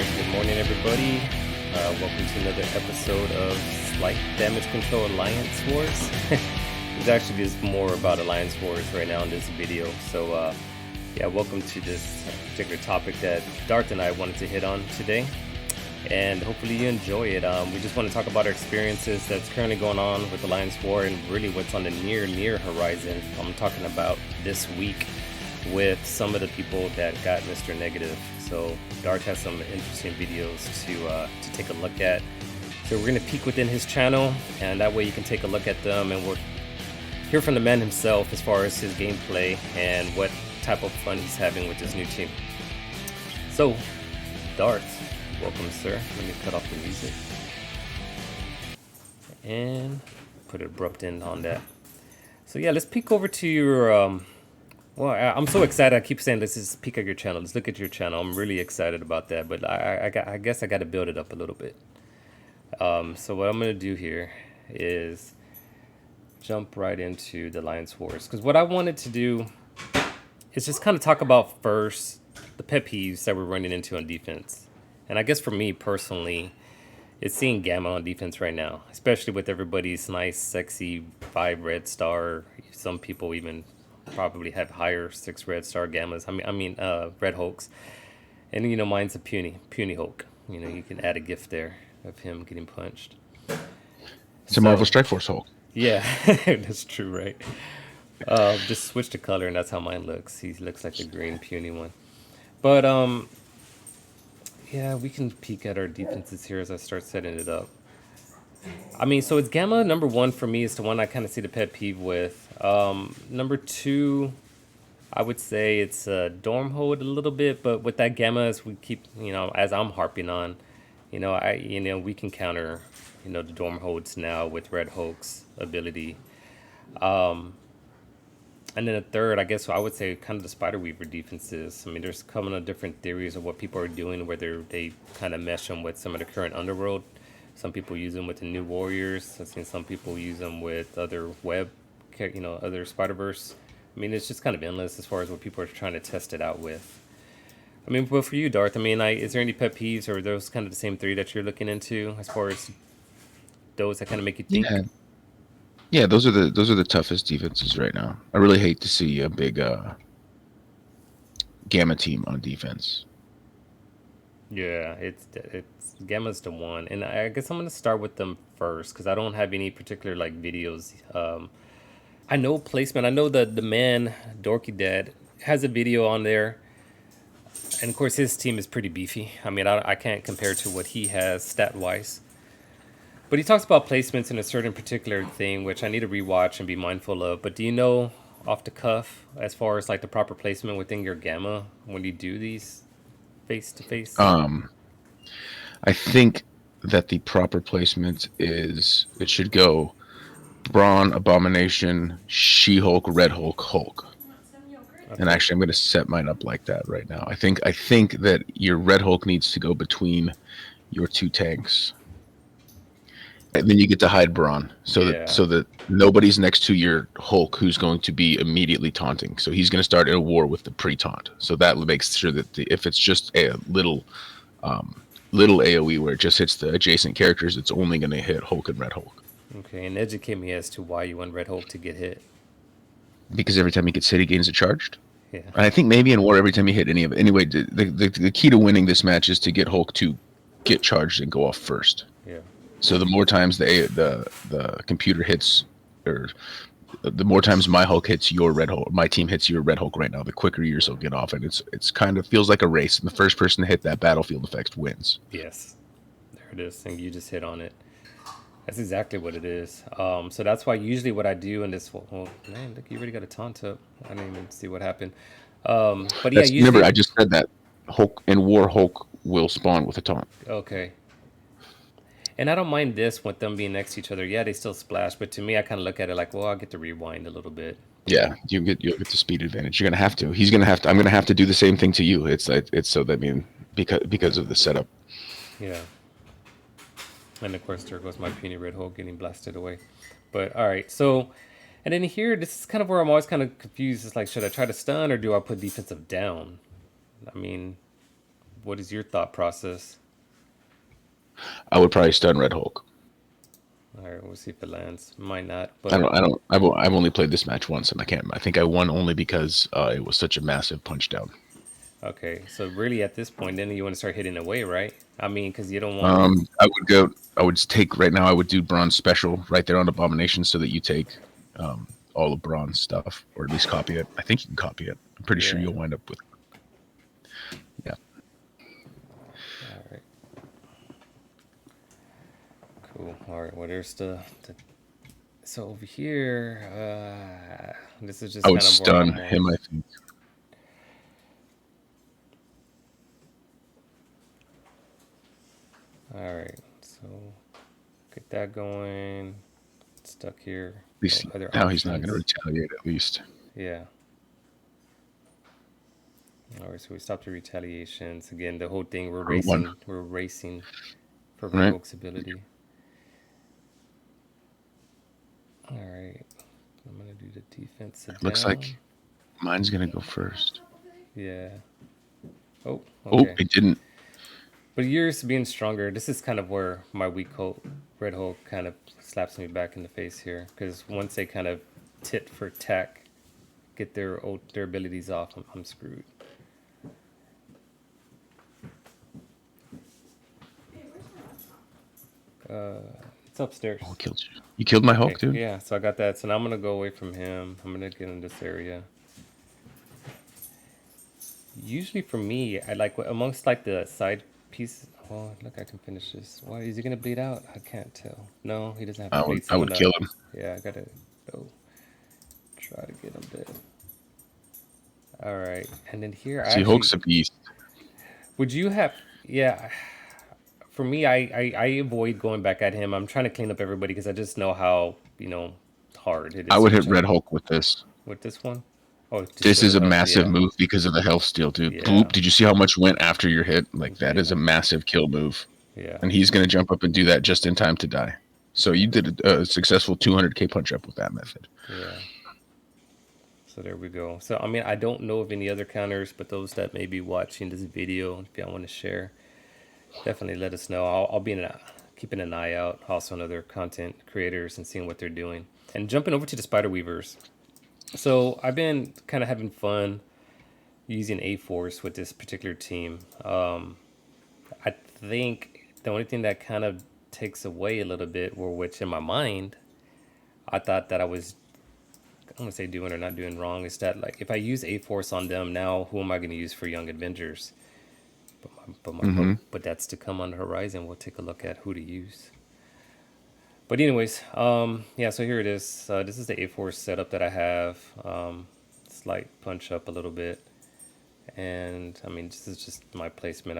right, good morning, everybody. Welcome to another episode of Slight Damage Control Alliance Wars. It's actually just more about Alliance Wars right now in this video. So, yeah, welcome to this particular topic that Darth and I wanted to hit on today. And hopefully you enjoy it. We just want to talk about our experiences that's currently going on with Alliance War and really what's on the near horizon. I'm talking about this week with some of the people that got Mr. Negative. So Darth has some interesting videos to take a look at. So we're gonna peek within his channel, and that way you can take a look at them and we'll hear from the man himself as far as his gameplay and what type of fun he's having with this new team. So, Darth, welcome, sir. Let me cut off the music and put an abrupt end on that. So yeah, let's peek over to your well, I'm so excited. I keep saying let's just peek at your channel. Let's look at your channel. I'm really excited about that, but I guess I got to build it up a little bit. So what I'm going to do here is jump right into the Alliance Wars, because what I wanted to do is just kind of talk about first the pet peeves that we're running into on defense. And I guess for me personally, it's seeing Gamma on defense right now, especially with everybody's nice, sexy 5 red star. Some people even probably have higher 6 red star Gammas. I mean, red Hulks. And, you know, mine's a puny Hulk. You know, you can add a GIF there of him getting punched. It's a Marvel Strike Force Hulk. Yeah, that's true, right? Just switch the color, and that's how mine looks. He looks like the green puny one. But, yeah, we can peek at our defenses here as I start setting it up. I mean, so it's Gamma number 1 for me is the one I kind of see the pet peeve with. Number 2, I would say it's Dorm Hold a little bit, but with that Gamma, as we keep, you know, as I'm harping on, you know, we can counter, you know, the Dorm Holds now with Red Hulk's ability. And then a third, I guess I would say kind of the Spider Weaver defenses. I mean, there's coming up different theories of what people are doing, whether they kind of mesh them with some of the current Underworld. Some people use them with the new Warriors. I've seen some people use them with other web, you know, other Spider-Verse. I mean, it's just kind of endless as far as what people are trying to test it out with. I mean, but for you, Darth, I mean, is there any pet peeves, or are those kind of the same 3 that you're looking into as far as those that kind of make you think? Yeah, those are the toughest defenses right now. I really hate to see a big Gamma team on defense. Yeah, it's Gamma's the one, and I guess I'm gonna start with them first because I don't have any particular like videos. I know placement. I know that the man Dorky Dad has a video on there, and of course his team is pretty beefy. I mean, I can't compare to what he has stat wise, but he talks about placements in a certain particular thing, which I need to rewatch and be mindful of. But do you know off the cuff as far as like the proper placement within your Gamma when you do these face to face? I think that the proper placement is it should go Brawn, Abomination, She-Hulk, Red Hulk, Hulk. And actually, I'm going to set mine up like that right now. I think that your Red Hulk needs to go between your 2 tanks, and then you get to hide Brawn, so that nobody's next to your Hulk who's going to be immediately taunting. So he's going to start a war with the pre-taunt. So that makes sure that if it's just a little AOE where it just hits the adjacent characters, it's only going to hit Hulk and Red Hulk. Okay, and educate me as to why you want Red Hulk to get hit. Because every time he gets hit, he gains a charged. Yeah. And I think maybe in war, every time you hit any of it. Anyway, the key to winning this match is to get Hulk to get charged and go off first. Yeah. So the more times the computer hits, or the more times my Hulk hits your Red Hulk, my team hits your Red Hulk right now, the quicker yours will get off. And it's kind of feels like a race. And the first person to hit that battlefield effect wins. Yes. There it is. And you just hit on it. That's exactly what it is. So that's why usually what I do in this... Well, man, look, you already got a taunt up. I didn't even see what happened. But yeah, usually... Remember, I just said that Hulk in war, Hulk will spawn with a taunt. Okay. And I don't mind this with them being next to each other. Yeah, they still splash, but to me, I kind of look at it like, well, I'll get to rewind a little bit. Yeah, you'll get the speed advantage. You're gonna have to. He's gonna have to. I'm gonna have to do the same thing to you. It's so that because of the setup. Yeah. And of course, there goes my puny Red Hulk getting blasted away. But all right, so and then here, this is kind of where I'm always kind of confused. It's like, should I try to stun or do I put defensive down? I mean, what is your thought process? I would probably stun Red Hulk. All right, we'll see if it lands. Might not, I but don't. I don't. I've only played this match once, and I can't. I think I won only because it was such a massive punch down. okay. So really, at this point, then you want to start hitting away, right? I mean, because you don't want. I would go. I would take right now. I would do Braun's special right there on Abomination, so that you take all of Braun's stuff, or at least copy it. I think you can copy it. I'm pretty sure Yeah. you'll wind up with. Yeah. All right. Cool. All right. Well, there's the so over here, this is just I would kind of where stun I'm him. I think. All right. So get that going. Stuck here. At least No other now he's not going to options. retaliate. At least. Yeah. All right. So we stopped the retaliations again. The whole thing. We're For one, racing. We're racing for Red right? Hulk's ability. All right. I'm gonna do the defense Looks down. like mine's going to go first. Yeah. Oh. Oh, Okay. it didn't. But yours being stronger, this is kind of where my weak Hulk, Red Hulk, kind of slaps me back in the face here. Because once they kind of tit for tack, get their abilities off, I'm screwed. It's upstairs. Oh, killed you. You killed my Hulk, Okay, dude. yeah, so I got that. So now I'm going to go away from him. I'm going to get in this area. Usually for me, I like amongst like the side pieces. Oh, look, I can finish this. Why is he gonna bleed out? I can't tell. No, he doesn't have to bleed. So I I'm would gonna. kill him. Yeah, I gotta go try to get him dead. All right, and then here, I See, actually Hulk's a beast. would you have? Yeah, for me, I avoid going back at him. I'm trying to clean up everybody because I just know how hard it I is to would hit reach Red out Hulk with this. with this one. Oh, just This for is the a health. massive Yeah, move because of the health steal, dude. yeah, Boop. Did you see how much went after your hit? Like, that is yeah, a massive kill move. yeah, And he's going to jump up and do that just in time to die. So you did a successful 200k punch up with that method. yeah. So there we go. So I mean, I don't know of any other counters, but those that may be watching this video, if y'all want to share, definitely let us know. I'll be keeping an eye out also on other content creators and seeing what they're doing. And jumping over to the Spider Weavers. So I've been kind of having fun using Aforce with this particular team. I think the only thing that kind of takes away a little bit, or which in my mind, I thought that I was, I don't want to say doing or not doing wrong, is that like if I use A-Force on them now, who am I going to use for Young Avengers? Mm-hmm. But that's to come on the horizon. We'll take a look at who to use. But anyways, yeah. So here it is. This is the A-Force setup that I have. Slight punch up a little bit, and I mean this is just my placement.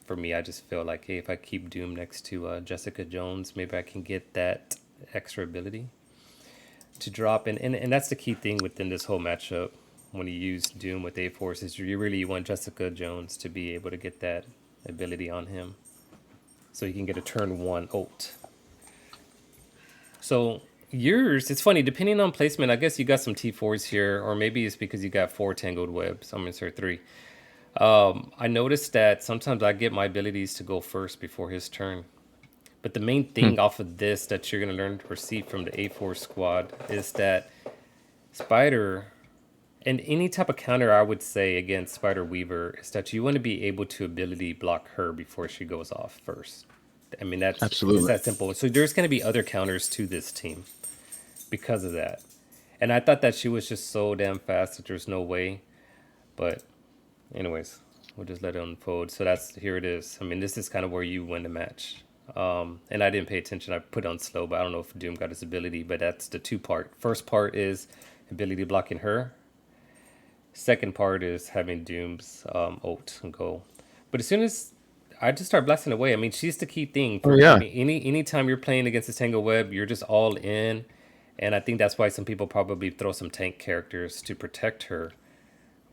For me, I just feel like hey, if I keep Doom next to Jessica Jones, maybe I can get that extra ability to drop. And that's the key thing within this whole matchup. When you use Doom with A-Force, is you really want Jessica Jones to be able to get that ability on him, so he can get a turn one ult. So yours, it's funny, depending on placement, I guess you got some T4s here, or maybe it's because you got 4 Tangled Webs. I'm going to insert 3. I noticed that sometimes I get my abilities to go first before his turn. But the main thing off of this that you're going to learn to receive from the A-Force squad is that Spider, and any type of counter I would say against Spider Weaver, is that you want to be able to ability block her before she goes off first. I mean, it's Absolutely. that simple. So there's going to be other counters to this team because of that. And I thought that she was just so damn fast that there's no way. But anyways, we'll just let it unfold. So here it is. I mean, this is kind of where you win the match. And I didn't pay attention. I put on slow, but I don't know if Doom got his ability. But that's the 2-part. First part is ability blocking her. Second part is having Doom's ult and go. But as soon as I just start blasting away, I mean, she's the key thing. Oh yeah. I mean, anytime you're playing against the Tangled Web, you're just all in. And I think that's why some people probably throw some tank characters to protect her.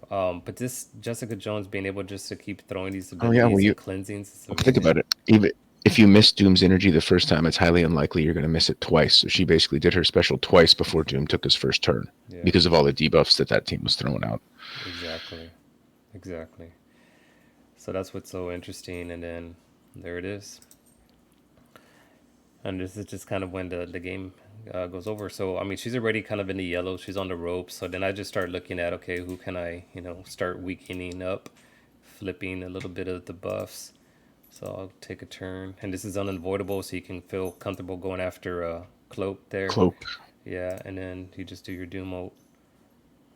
But this Jessica Jones being able just to keep throwing these abilities and cleansings, is amazing. Think about it. Even if you miss Doom's energy the first time, it's highly unlikely you're going to miss it twice. So she basically did her special twice before Doom took his first turn because of all the debuffs that team was throwing out. Exactly. So that's what's so interesting. And then there it is. And this is just kind of when the game goes over. So I mean, she's already kind of in the yellow. She's on the ropes. So then I just start looking at, okay, who can I, start weakening up, flipping a little bit of the buffs. So I'll take a turn, and this is unavoidable, so you can feel comfortable going after a cloak there. Cloak. Yeah, and then you just do your doom ult,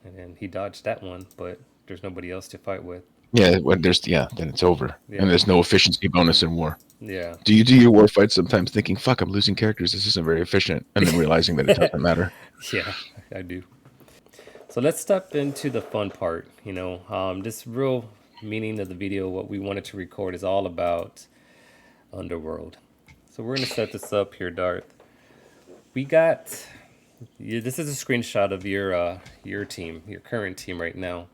and then he dodged that one, but there's nobody else to fight with. Yeah, when then it's over, Yeah, and there's no efficiency bonus in war. yeah, Do you do your war fights sometimes thinking, "Fuck, I'm losing characters. This isn't very efficient," and then realizing that it doesn't matter? yeah, I do. So let's step into the fun part. This real meaning of the video, what we wanted to record, is all about Underworld. So we're gonna set this up here, Darth. We got this is a screenshot of your team, your current team right now.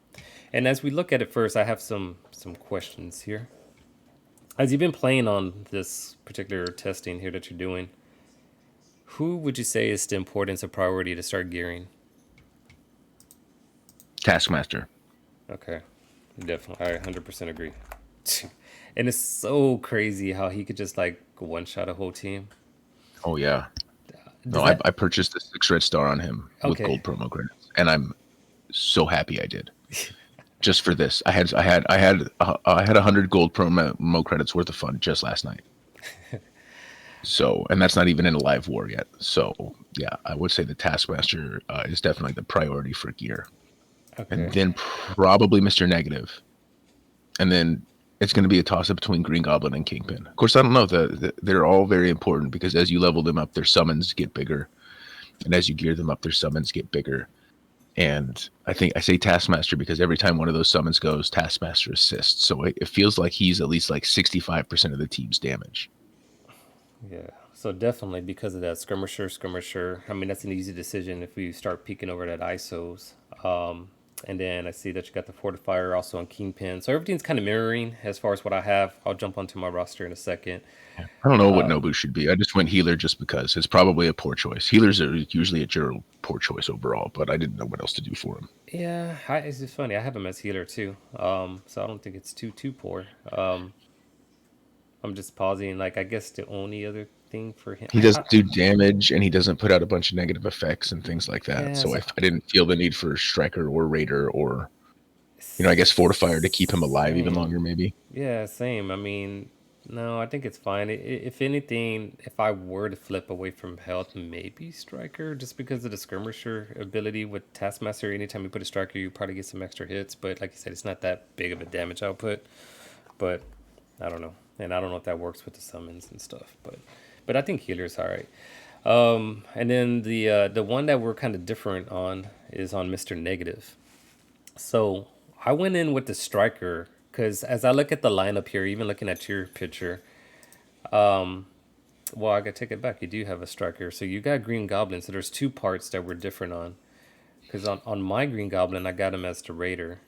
And as we look at it first, I have some questions here. As you've been playing on this particular testing here that you're doing, who would you say is the importance of priority to start gearing? Taskmaster. Okay, definitely, I 100% agree. And it's so crazy how he could just like one shot a whole team. Oh yeah. No, Does I purchased the 6 red star on him with Okay. gold promo credits, and I'm so happy I did. Just for this, I had 100 gold promo credits worth of fun just last night. So, and that's not even in a live war yet. So, yeah, I would say the Taskmaster is definitely the priority for gear, and Okay. then probably Mr. Negative, and then it's going to be a toss up between Green Goblin and Kingpin. Of course, I don't know. They're all very important because as you level them up, their summons get bigger, and as you gear them up, their summons get bigger. And I think I say Taskmaster because every time one of those summons goes, Taskmaster assists. So it feels like he's at least like 65% of the team's damage. Yeah. So definitely because of that skirmisher. I mean, that's an easy decision if we start peeking over that ISOs. And then I see that you got the fortifier also on Kingpin. So everything's kind of mirroring as far as what I have. I'll jump onto my roster in a second. I don't know what Nobu should be. I just went healer just because it's probably a poor choice. Healers are usually a general poor choice overall, but I didn't know what else to do for him. Yeah, it's just funny. I have him as healer too. So I don't think it's too poor. I'm just pausing. Like I guess the only other thing for him, He doesn't do damage, and he doesn't put out a bunch of negative effects and things like that. yeah, So I didn't feel the need for Striker or Raider or, I guess Fortifier to keep him alive even same. longer, maybe. Yeah, same. I mean, no, I think it's fine. If anything, if I were to flip away from health, maybe Striker, just because of the skirmisher ability with Taskmaster. Anytime you put a Striker, you probably get some extra hits. But like you said, it's not that big of a damage output. But I don't know, and I don't know if that works with the summons and stuff. But I think healer's all right. And then the one that we're kind of different on is on Mr. Negative. So I went in with the striker because as I look at the lineup here, even looking at your picture, well, I gotta take it back. You do have a striker, so you got Green Goblin. So there's two parts that we're different on. Because on my Green Goblin, I got him as the Raider,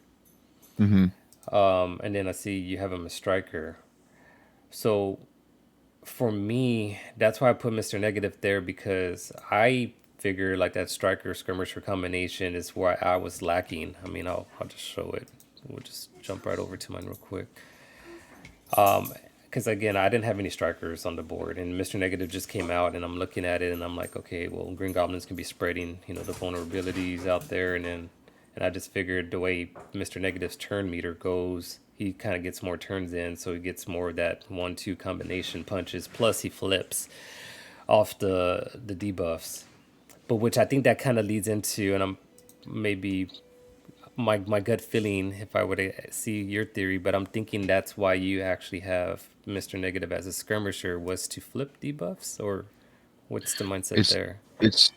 Mm-hmm. and then I see you have him as striker. So for me, that's why I put Mr. Negative there because I figure like that striker skirmisher combination is where I was lacking. I mean, I'll just show it. We'll just jump right over to mine real quick. Because again, I didn't have any strikers on the board, and Mr. Negative just came out, and I'm looking at it, and I'm like, okay, well, Green Goblins can be spreading, the vulnerabilities out there, and I just figured the way Mr. Negative's turn meter goes, he kind of gets more turns in, so he gets more of that 1-2 combination punches. Plus, he flips off the debuffs, but which I think that kind of leads into, and I'm maybe my gut feeling if I were to see your theory, but I'm thinking that's why you actually have Mr. Negative as a skirmisher was to flip debuffs, or what's the mindset It's there? it's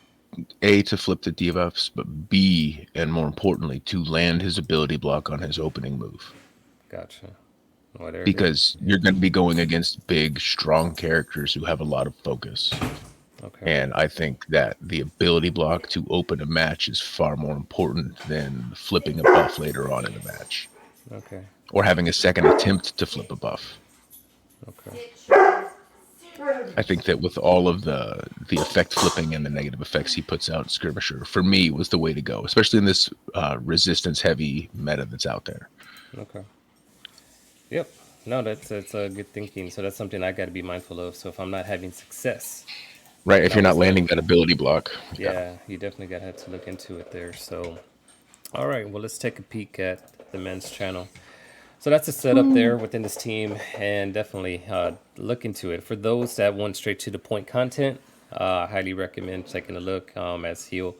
A, to flip the debuffs, but B, and more importantly, to land his ability block on his opening move. Gotcha. Well, there it is. Because you're going to be going against big, strong characters who have a lot of focus. Okay. And I think that the ability block to open a match is far more important than flipping a buff later on in the match. Okay. Or having a second attempt to flip a buff. Okay. I think that with all of the effect flipping and the negative effects he puts out, Skirmisher, for me, was the way to go, especially in this resistance-heavy meta that's out there. Okay. Yep. No, that's a good thinking. So that's something I got to be mindful of. So if I'm not having success, I Right. can If you're not always landing go. that ability block. Yeah. Yeah, you definitely got to have to look into it there. So, all right. Well, let's take a peek at the men's channel. So that's a setup there within this team, and definitely look into it. For those that want straight to the point content, I highly recommend taking a look. As he'll,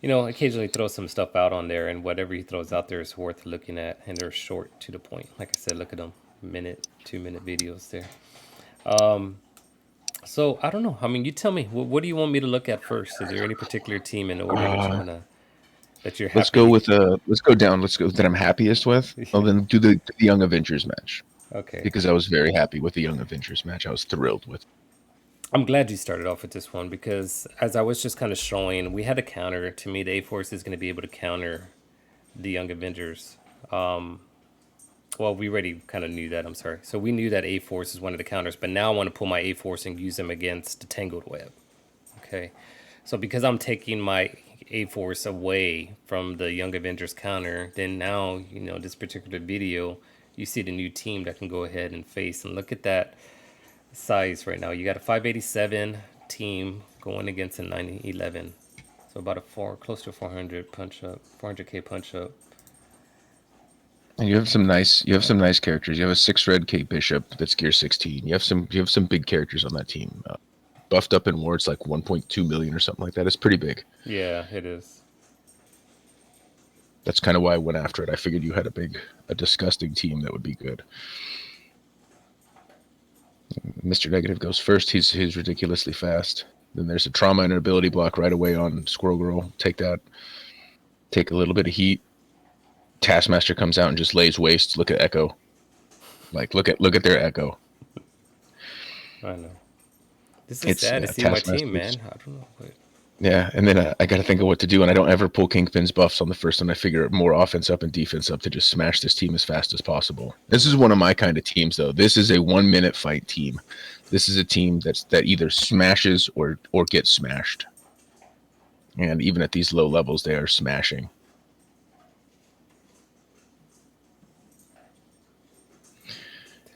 occasionally throw some stuff out on there, and whatever he throws out there is worth looking at, and they're short to the point. Like I said, look at them, minute, 2 minute videos there. So I don't know. I mean, you tell me. What do you want me to look at first? Is there any particular team in order that you Uh, wanna that you're let's go happy? with let's go down. Let's go that I'm happiest with. Well, Yeah. then do the Young Avengers match Okay. because I was very happy with the Young Avengers match. I was thrilled with. I'm glad you started off with this one because as I was just kind of showing, we had a counter. To me, the Aforce is going to be able to counter the Young Avengers. Well, we already kind of knew that. I'm sorry. So we knew that Aforce is one of the counters, but now I want to pull my Aforce and use them against the Tangled Web. Okay. So because I'm taking my Aforce away from the Young Avengers counter, then now, this particular video, you see the new team that can go ahead and face. And look at that size right now. You got a 587 team going against a 911. So about a close to 400 punch up, 400k punch up. And you have some nice characters. You have a 6 red Kate Bishop that's gear 16. You have some big characters on that team. Buffed up in war, it's like 1.2 million or something like that. It's pretty big. Yeah, it is. That's kind of why I went after it. I figured you had a disgusting team that would be good. Mr. Negative goes first. He's ridiculously fast. Then there's a trauma and an ability block right away on Squirrel Girl. Take that. Take a little bit of heat. Taskmaster comes out and just lays waste. Look at Echo. Like look at their Echo. I know. This is It's sad to yeah, see my team, Taskmaster's man. I don't know. But yeah, and then I got to think of what to do, and I don't ever pull Kingpin's buffs on the first one. I figure more offense up and defense up to just smash this team as fast as possible. This is one of my kind of teams, though. This is a 1 minute fight team. This is a team that either smashes or gets smashed, and even at these low levels, they are smashing.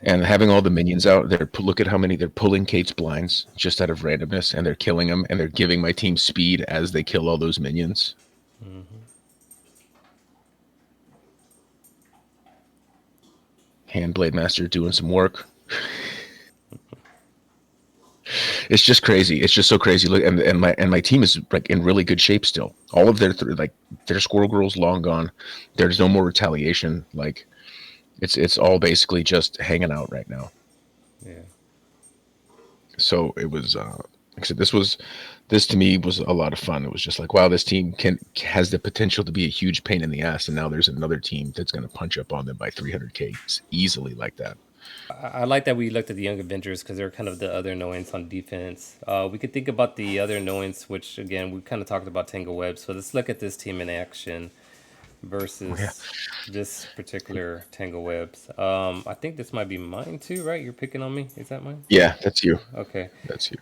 And having all the minions out, look at how many they're pulling Kate's blinds just out of randomness, and they're killing them, and they're giving my team speed as they kill all those minions. Handblade Master doing some work. It's just crazy. It's just so crazy. Look, and my team is like in really good shape still. All of their Squirrel Girls long gone. There's no more retaliation. Like it's all basically just hanging out right now. yeah. So it was like I said, this to me was a lot of fun. It was just like, wow, this team has the potential to be a huge pain in the ass, and now there's another team that's going to punch up on them by 300k easily like that. I like that we looked at the Young Avengers because they're kind of the other annoyance on defense. We could think about the other annoyance, which again we kind of talked about Tangled Web. So let's look at this team in action Yeah, versus this particular Tangle Webs. I think this might be mine too, right? You're picking on me. Is that mine? yeah, that's you. Okay. That's you.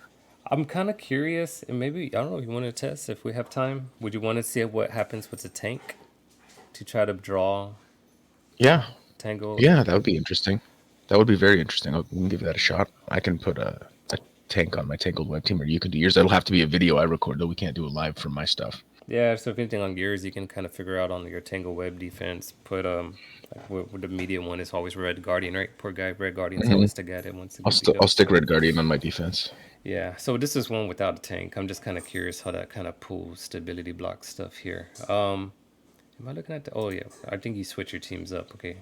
I'm kind of curious, and maybe I don't know. You want to test if we have time? Would you want to see what happens with the tank to try to draw Yeah, Tangled? yeah, that would be interesting. That would be very interesting. We can give that a shot. I can put a tank on my Tangled Web team, or you can do yours. That'll have to be a video I record, though. We can't do it live from my stuff. Yeah. So if anything on gears, you can kind of figure out on your Tangled Web defense. Put like with the medium one is always Red Guardian, right? Poor guy, Red Guardian's Hmm. always the guy that wants to get beat I'll up. stick So Red Guardian on my defense. yeah. So this is one without a tank. I'm just kind of curious how that kind of pulls stability block stuff here. Am I looking at the? Oh yeah, I think you switch your teams up. Okay.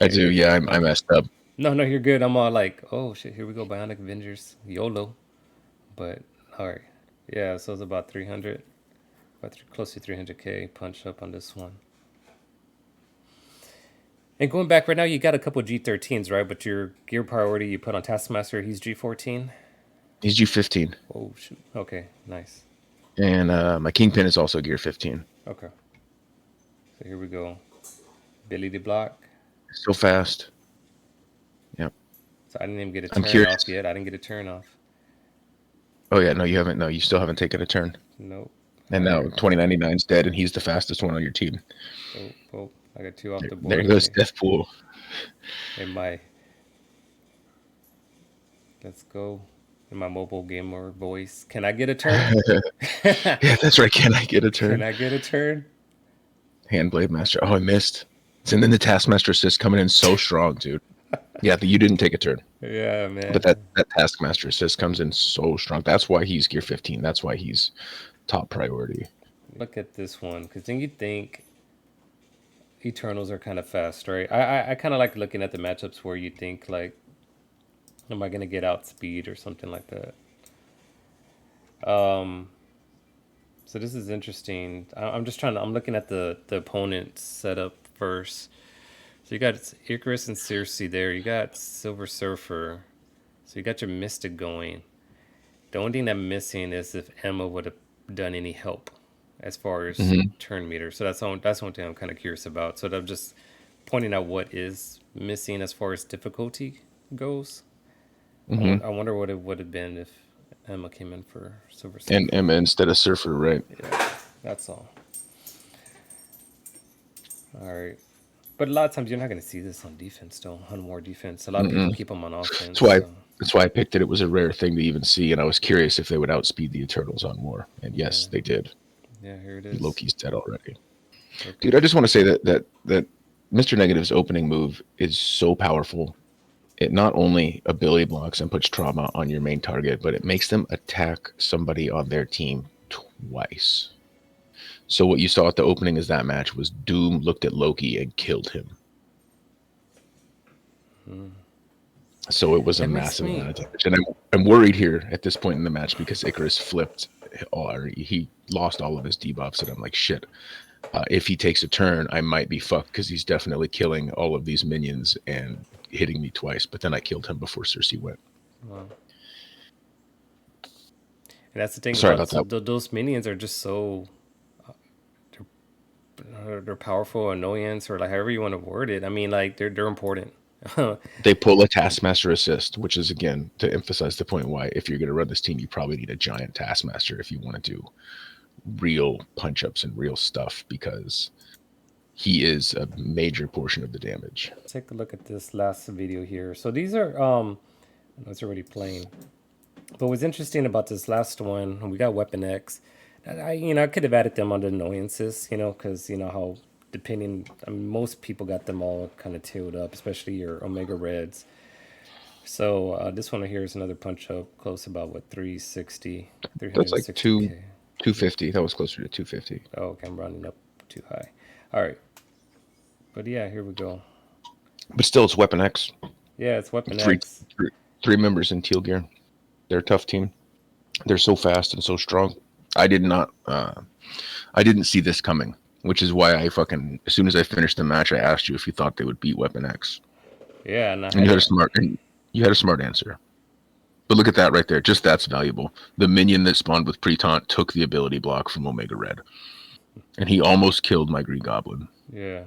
I Yeah, do. you're Yeah, good. I Okay. messed up. No, no, you're good. I'm all like, oh shit, here we go, Bionic Avengers, YOLO. But all right, yeah. So it's about 300, close to 300k punch up on this one. And going back right now, you got a couple G13s, right? But your gear priority you put on Taskmaster, he's G14. He's G15, Oh shoot. Okay, nice. and my Kingpin is also Gear 15. Okay, so here we go. Billy the block. So fast. Yep. So I didn't even get a I'm turn off curious. yet. I didn't get a turn off. Oh yeah, no, you haven't. No, you still haven't taken a turn. Nope. And All now right. 2099's dead, and he's the fastest one on your team. Oh, oh, I got two off the There board. goes Okay. Deathpool. And my Let's go. In my mobile gamer voice. Can I get a turn? Yeah, that's right. Can I get a Can turn? I get a turn? Handblade Master. Oh, I missed. And then the Taskmaster assist coming in so strong, dude. Yeah, you didn't take a turn. Yeah, But man. that Taskmaster assist comes in so strong. That's why he's gear 15. That's why he's top priority. Look at this one, because then you think Eternals are kind of fast, right? I kind of like looking at the matchups where you think, like, am I going to get outspeed or something like that? So this is interesting. I'm just trying to, I'm looking at the opponent's setup first. So you got Icarus and Circe there. You got Silver Surfer. So you got your Mystic going. The only thing I'm missing is if Emma would have done any help as far as Mm-hmm. turn meter. So that's one thing I'm kind of curious about. So I'm just pointing out what is missing as far as difficulty goes. Mm-hmm. I wonder what it would have been if Emma came in for Silver And Surfer. Emma instead of Surfer, right? Yeah, that's all. All right. But a lot of times you're not going to see this on defense, though. On more defense, a lot of people Mm-mm. keep them on That's offense. why So that's why I picked it. It was a rare thing to even see, and I was curious if they would outspeed the Eternals on war. And yeah, yes, they did. yeah. Here it is. Loki's dead already. Okay. Dude, I just want to say that Mr. Negative's opening move is so powerful. It not only ability blocks and puts trauma on your main target, but it makes them attack somebody on their team twice. So what you saw at the opening is that match was Doom looked at Loki and killed him. So it was a That makes massive me. amount of damage. And I'm worried here at this point in the match because Icarus flipped. He lost all of his debuffs, and I'm like, shit. If he takes a turn, I might be fucked because he's definitely killing all of these minions and hitting me twice. But then I killed him before Circe went. Wow. And that's the thing Sorry about about that. those minions are just so they're powerful, annoyance, or like however you want to word it. I mean, like they're important. They pull a Taskmaster assist, which is again to emphasize the point why if you're going to run this team, you probably need a giant Taskmaster if you want to do real punch ups and real stuff because he is a major portion of the damage. Take a look at this last video here. So these are I know it's already playing. But what's interesting about this last one, we got WeaponX. I could have added them under annoyances, because how depending, I mean, most people got them all kind of tailed up, especially your Omega Reds. So this one here is another punch up, close about what 360, That's like 360k. 250. That was closer to 250. Oh, okay, I'm running up too high. All right, but yeah, here we go. But still, it's Weapon X. Yeah, it's Weapon Three, X. three members in teal gear. They're a tough team. They're so fast and so strong. I didn't see this coming, which is why as soon as I finished the match, I asked you if you thought they would beat Weapon X. Yeah, and And you had a smart answer. But look at that right there. Just that's valuable. The minion that spawned with Pre-Taunt took the ability block from Omega Red. And he almost killed my Green Goblin. Yeah.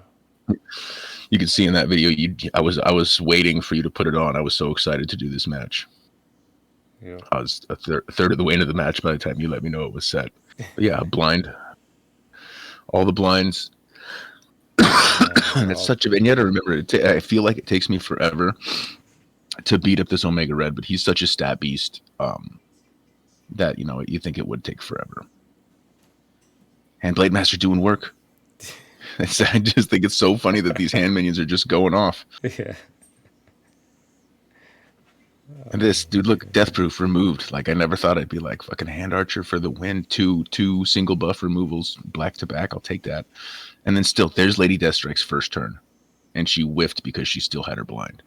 You can see in that video, I was waiting for you to put it on. I was so excited to do this match. Yeah. I was a third of the way into the match by the time you let me know it was set. But yeah, blind. All the blinds. And it's such a... And you got to remember, I feel like it takes me forever to beat up this Omega Red, but he's such a stat beast that, you think it would take forever. And Blade Master doing work. I just think it's so funny that these hand minions are just going off. Yeah. And this dude, look, death proof removed. Like I never thought I'd be like fucking hand archer for the win. Two single buff removals back to back. I'll take that. And then still, there's Lady Deathstrike's first turn, and she whiffed because she still had her blind.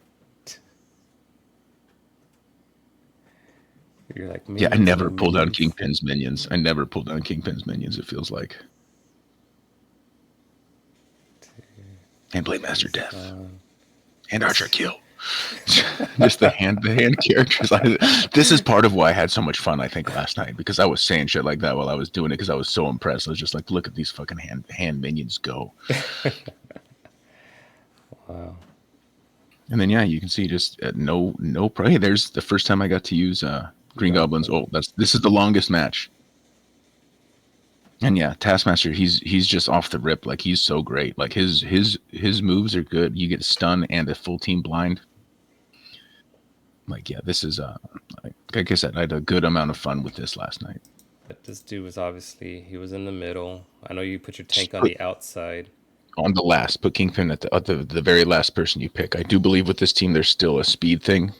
You're like, yeah, I never pulled down Kingpin's minions. It feels like. And Blade Master death. And Archer kill. Just the hand characters. This is part of why I had so much fun, I think, last night, because I was saying shit like that while I was doing it because I was so impressed. I was just like, look at these fucking hand minions go. Wow. And then yeah, you can see just no hey, there's the first time I got to use Green Goblin's ult. This is the longest match. And yeah, Taskmaster, he's just off the rip. Like he's so great. Like his moves are good. You get stun and a full team blind. Like, yeah, this is like I said, I had a good amount of fun with this last night. But this dude was obviously, he was in the middle. I know you put your tank on the outside. On the last, put Kingpin at the very last person you pick. I do believe with this team, there's still a speed thing,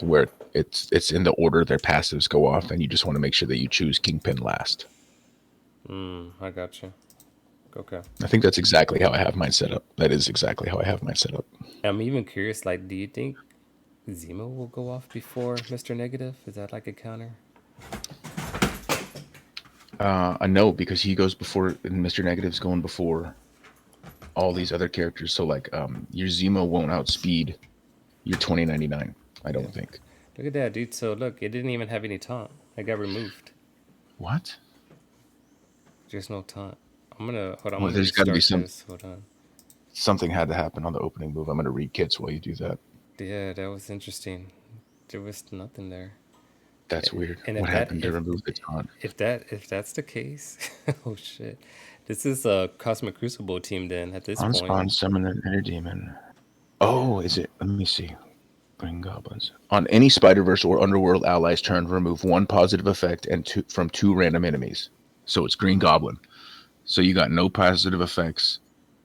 where it's in the order their passives go off, and you just want to make sure that you choose Kingpin last. I got you. Okay. I think that's exactly how I have mine set up. That is exactly how I have mine set up. I'm even curious, like, do you think Zemo will go off before Mr. Negative? Is that like a counter? No, because he goes before, and Mr. Negative's going before all these other characters. So like, your Zemo won't outspeed your 2099. I don't think. Look at that, dude. So look, it didn't even have any taunt. It got removed. What? There's no taunt. I'm gonna hold on. Well, I'm gonna there's got to be restart this. Hold on. something had to happen on the opening move. I'm going to read kits while you do that. Yeah, that was interesting. There was nothing there. That's weird. And What happened to remove the taunt? If that's the case, oh shit, this is a Cosmic Crucible team. Then at this On point, spawn, summon an inner demon. Oh, is it? Let me see. Green goblins. On any Spider-Verse or Underworld allies' turn, remove one positive effect and from two random enemies. So it's Green Goblin. So you got no positive effects.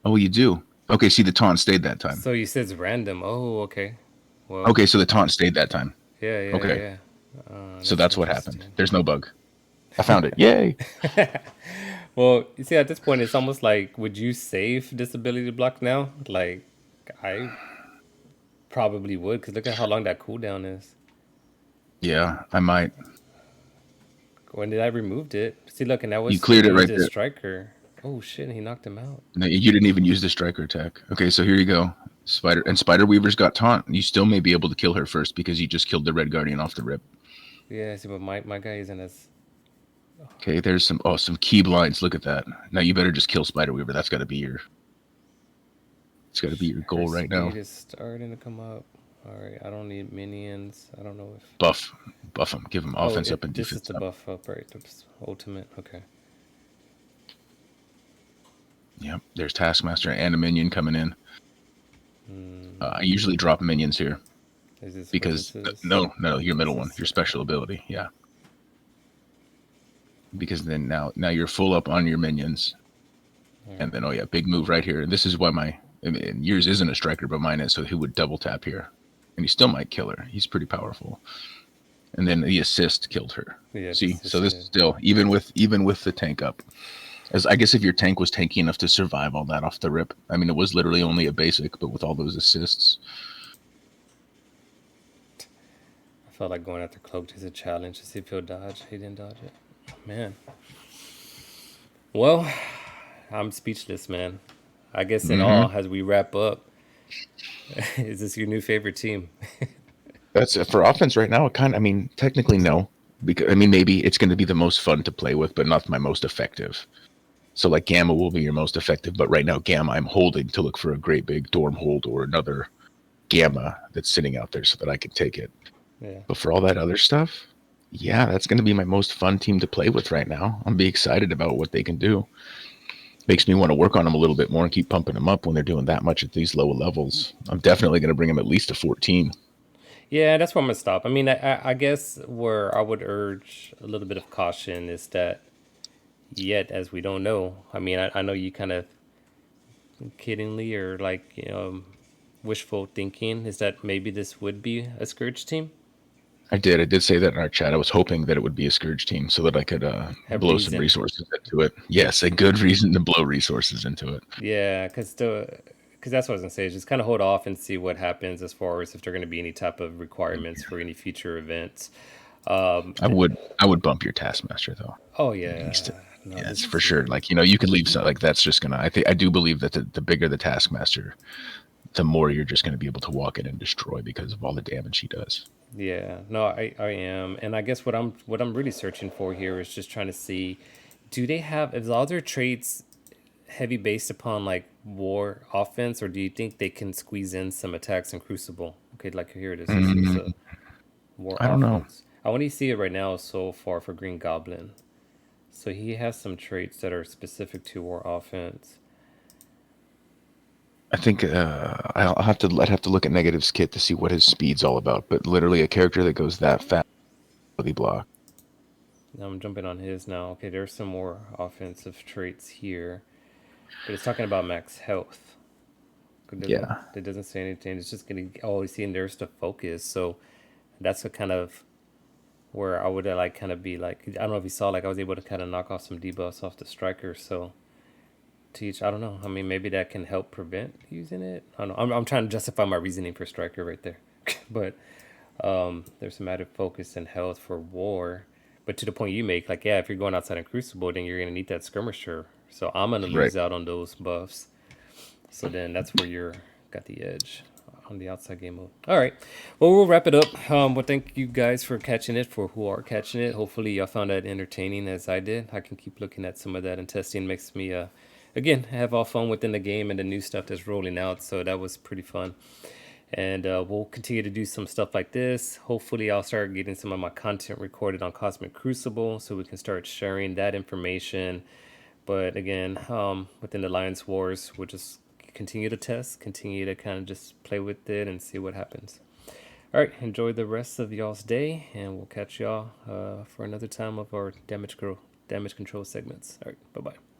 Oh, you do. Okay, see, the taunt stayed that time. so you said it's random. Oh, okay. Well, Okay, so the taunt stayed that time. yeah. Okay. Yeah. So that's what happened. There's no bug. I found it. Yay! Well, you see, at this point, it's almost like, would you save disability block now? Like, I probably would, because look at how long that cooldown is. Yeah, I might. When did I removed it? See, look, and that was You cleared it right his there. striker. Oh shit, he knocked him out. No, you didn't even use the striker attack. Okay, so here you go. Spider Weaver's got taunt. You still may be able to kill her first because you just killed the Red Guardian off the rip. Yeah, see, but my guy isn't as. Okay, there's some key blinds. Look at that. Now you better just kill Spider Weaver. That's got to be your. It's got to be your goal right now. Speed is starting to come up. All right, I don't need minions. I don't know if buff him. Give him offense up and defense up. This is the buff up, right? The ultimate. Okay. Yep. There's Taskmaster and a minion coming in. I usually drop minions here. Is this because no, your middle one, your special ability, yeah. Because then now you're full up on your minions, and then big move right here. And this is why yours isn't a striker, but mine is. So he would double tap here, and he still might kill her. He's pretty powerful. And then the assist killed her. Yeah, see, so this still even with the tank up. As I guess if your tank was tanky enough to survive all that off the rip. I mean, it was literally only a basic, but with all those assists. I felt like going after Cloaked as a challenge to see if he'll dodge. He didn't dodge it. Oh, man. Well, I'm speechless, man. I guess in all, as we wrap up, is this your new favorite team? That's for offense right now. Technically no, because maybe it's going to be the most fun to play with, but not my most effective. So like Gamma will be your most effective, but right now Gamma I'm holding to look for a great big Dorm hold or another Gamma that's sitting out there so that I can take it. Yeah. But for all that other stuff, yeah, that's going to be my most fun team to play with right now. I'm be excited about what they can do. Makes me want to work on them a little bit more and keep pumping them up when they're doing that much at these lower levels. I'm definitely going to bring them at least to 14. Yeah, that's where I'm going to stop. I mean, I guess where I would urge a little bit of caution is that yet, as we don't know, I mean, I know you kind of kiddingly or like, wishful thinking is that maybe this would be a Scourge team. I did say that in our chat. I was hoping that it would be a Scourge team so that I could blow some resources into it. Yes, a good reason to blow resources into it. Yeah, because that's what I was gonna say. Is just kind of hold off and see what happens as far as if there are going to be any type of requirements for any future events. I would bump your Taskmaster though. Oh yeah, yes, for sure. Like you could leave like that's just gonna. I do believe that the bigger the Taskmaster, the more you're just going to be able to walk in and destroy because of all the damage he does. Yeah, no, I am, and I guess what I'm really searching for here is just trying to see, do they have, is all their traits heavy based upon like war offense, or do you think they can squeeze in some attacks in Crucible? Okay, like here it is. This is a war I don't know. I want to see it right now so far for Green Goblin. So he has some traits that are specific to war offense. I think I'd have to look at Negative's kit to see what his speed's all about. But literally, a character that goes that fast, ability block. Now I'm jumping on his now. Okay, there's some more offensive traits here, but it's talking about max health. Yeah, It doesn't say anything. It's just getting always seeing there's the focus. So that's a kind of where I would like kind of be like I don't know if you saw like I was able to kind of knock off some debuffs off the striker. So teach I don't know. I mean maybe that can help prevent using it. I don't know. I'm trying to justify my reasoning for striker right there, but there's some added focus and health for war. But to the point you make, like yeah, if you're going outside in Crucible, then you're gonna need that skirmisher. So I'm gonna right. lose out on those buffs. So then that's where you're got the edge on the outside game mode. All right. Well, we'll wrap it up. Well, thank you guys for catching it, for who are catching it. Hopefully, y'all found that entertaining as I did. I can keep looking at some of that and testing. Makes me, again, have all fun within the game and the new stuff that's rolling out. So that was pretty fun. And we'll continue to do some stuff like this. Hopefully, I'll start getting some of my content recorded on Cosmic Crucible so we can start sharing that information. But again, within the Alliance Wars, we'll just continue to test, continue to kind of just play with it and see what happens. All right, enjoy the rest of y'all's day, and we'll catch y'all for another time of our damage control segments. All right, bye bye.